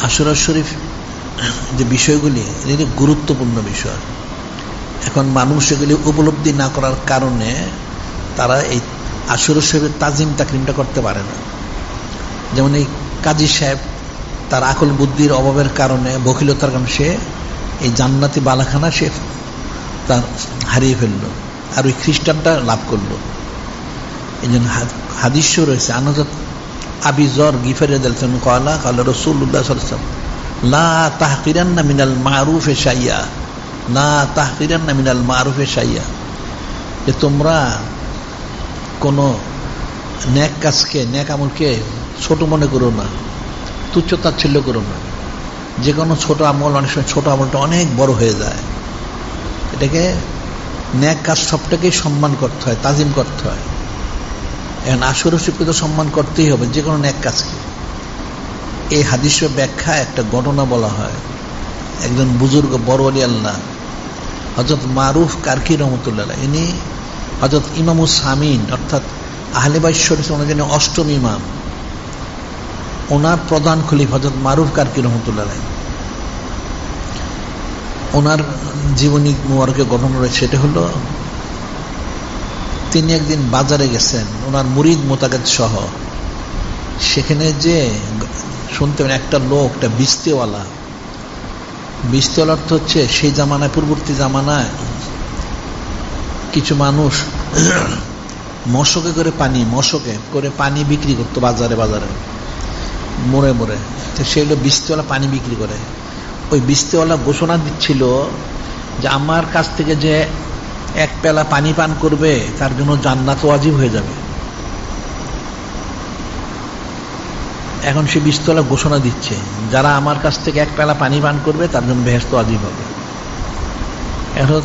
আশুরা শরীফ যে বিষয়গুলি এগুলি গুরুত্বপূর্ণ বিষয়। এখন মানুষ এগুলি উপলব্ধি না করার কারণে তারা এই আশুরা শরীফের তাজিম তাকরিমটা করতে পারে না। যেমন এই কাজী সাহেব তার আকল বুদ্ধির অভাবের কারণে, বখিলতার কারণে সে এই জান্নাতি বালাখানা সে তার হারিয়ে ফেলল, আর ওই খ্রিস্টানটা লাভ করলো। এই জন্য হাদিস রয়েছে, আনাজাত আবি যর গিফারি রাদিয়াল্লাহু আনহু ক্বালা ক্বালা রাসূলুল্লাহ সাল্লাল্লাহু আলাইহি ওয়াসাল্লাম লা তাহকিরান্না মিনাল মারুফি শাইয়া, লা তাহকিরান্না মিনাল মারুফি শাইয়া, যে তোমরা কোনো নেক কাজকে, নেক আমলকে ছোট মনে করো না, তুচ্ছ তাচ্ছিল্য করো না। যে কোনো ছোট আমল, অনেক সময় ছোট আমলটা অনেক বড় হয়ে যায়। এটাকে নেক কাজ সবটাকেই সম্মান করতে হয়, তাজিম করতে হয়। এখন আশুরা শরীফকে তো সম্মান করতেই হবে, যে কোনো নেক কাজকে। এই হাদিসের ব্যাখ্যা একটা ঘটনা বলা হয়। একজন বুজুর্গ বড় ওলি আল্লাহ হযরত মারুফ কারকি রহমতুল্লাহ, ইনি হযরত ইমামুস সামিন অর্থাৎ আহলে বাইত শরীফ ওনার অষ্টম ইমাম, ওনার প্রধান খলিফা হযরত মারুফ কারকি রহমতুল্লাহ। ওনার জীবনী মুবারকে ঘটনা রয়েছে। সেটা হলো, তিনি একদিন বাজারে গেছেন ওনার মুরিদ মোতাকাদ সহ। সেখানে যে শুনতে একটা লোক, একটা বিস্তিওয়ালা, বিস্তিওয়ালা অর্থ হচ্ছে সেই জামানায়, পূর্ববর্তী জামানায় কিছু মানুষ মশকে করে পানি বিক্রি করতো বাজারে বাজারে, মোড়ে মোড়ে। তো সেই হলো বিস্তিওয়ালা, পানি বিক্রি করে। ওই বিস্তিওয়ালা ঘোষণা দিচ্ছিল যে আমার কাছ থেকে যে এক পেলা পানি পান করবে তার জন্য জান্নাত ওয়াজিব হয়ে যাবে। এখন সে বিস্তিওয়ালা ঘোষণা দিচ্ছে, যারা আমার কাছ থেকে এক পেলা পানি পান করবে তার জন্য বেহেশত ওয়াজিব হবে। এখন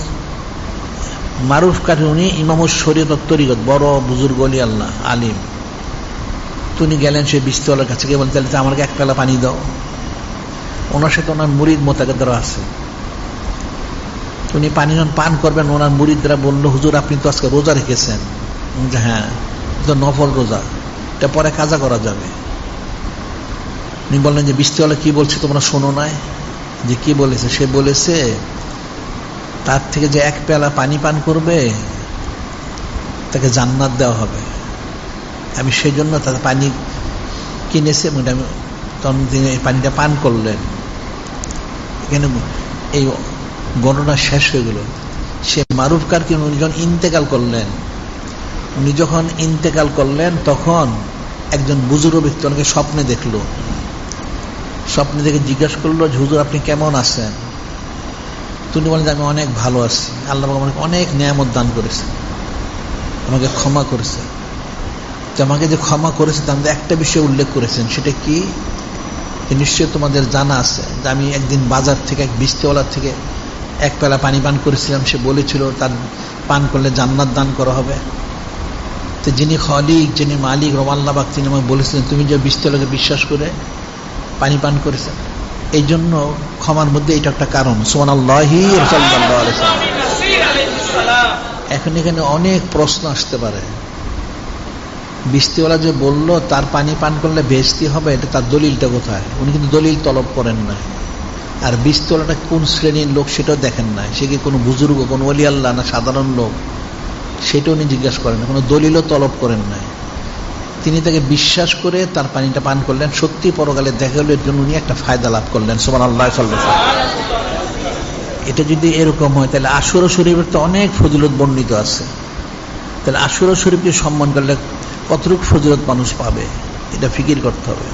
মারুফ কারকি, উনি ইমামুস শরীয়ত তরিকত, বড় বুজুর্গ ওলি আল্লাহ, আলিম। তিনি গেলেন সেই বিস্তিওয়ালার কাছে, গিয়ে বলতে চাইলেন আমাকে এক পেলা পানি দাও। ওনার সাথে ওনার মুরিদ মোতাকাদরা আছে। উনি পানি যখন পান করবেন, ওনার মুরিদরা বলল, হুজুর আপনি তো আজকে রোজা রেখেছেন। হ্যাঁ, তো নফল রোজা, এটা পরে কাজা করা যাবে। উনি বললেন যে বিস্তিওয়ালা কি বলছে তোমরা শোনো নাই? যে কি বলেছে? সে বলেছে তার থেকে যে এক পেয়ালা পানি পান করবে তাকে জান্নাত দেওয়া হবে। আমি সেই জন্য তার পানি কিনেছি, তখন তিনি এই পানিটা পান করলেন। এখানে এই ঘটনা শেষ হয়ে গেল। সে মারুফ কারকি উনি যখন ইন্তেকাল করলেন তখন একজন বুজুর্গ ব্যক্তি ওনাকে স্বপ্নে দেখলো। স্বপ্নে দেখে জিজ্ঞাসা করলো, হুজুর আপনি কেমন আছেন? তিনি বলেন যে আমি অনেক ভালো আছি, আল্লাহ আমাকে অনেক নিয়ামত দান করেছে, আমাকে ক্ষমা করেছে। আমাকে যে ক্ষমা করেছে তার মধ্যে একটা বিষয় উল্লেখ করেছেন, সেটা কি নিশ্চয়ই তোমাদের জানা আছে যে আমি একদিন বাজার থেকে এক বিস্তিওয়ালার থেকে এক পেলা পানি পান করেছিলাম। সে বলেছিল তার পান করলে জান্নাত দান করা হবে। তো যিনি খালিক, যিনি মালিক রমাল্লাহ বাক, তিনি আমাকে বলেছিলেন তুমি যে বিস্তিওয়ালাকে বিশ্বাস করে পানি পান করেছেন, এই জন্য ক্ষমার মধ্যে এটা একটা কারণ। সুবহানাল্লাহি সাল্লাল্লাহু আলাইহি ওয়াসাল্লাম। এখন এখানে অনেক প্রশ্ন আসতে পারে। বিস্তিওয়ালা যে বলল তার পানি পান করলে বেহেশতি হবে, এটা তার দলিলটা কোথায়? উনি কিন্তু দলিল তলব করেন না। আর বিস্তিওয়ালাটা কোন শ্রেণীর লোক সেটাও দেখেন না। সে কি কোনো বুজুর্গ, কোনো ওলি আল্লাহ, না সাধারণ লোক, সেটা উনি জিজ্ঞাসা করেন না, কোনো দলিলও তলব করেন নাই। তিনি তাকে বিশ্বাস করে তার পানিটা পান করলেন। সত্যি পরকালে দেখা গেল এর জন্য উনি একটা ফায়দা লাভ করলেন। সুবহানাল্লাহ। এটা যদি এরকম হয় তাহলে আশুরা শরীফের তো অনেক ফজিলত বর্ণিত আছে। তাহলে আশুরা শরীফকে সম্মান করলে কতটুকু ফজিলত মানুষ পাবে, এটা ফিকির করতে হবে।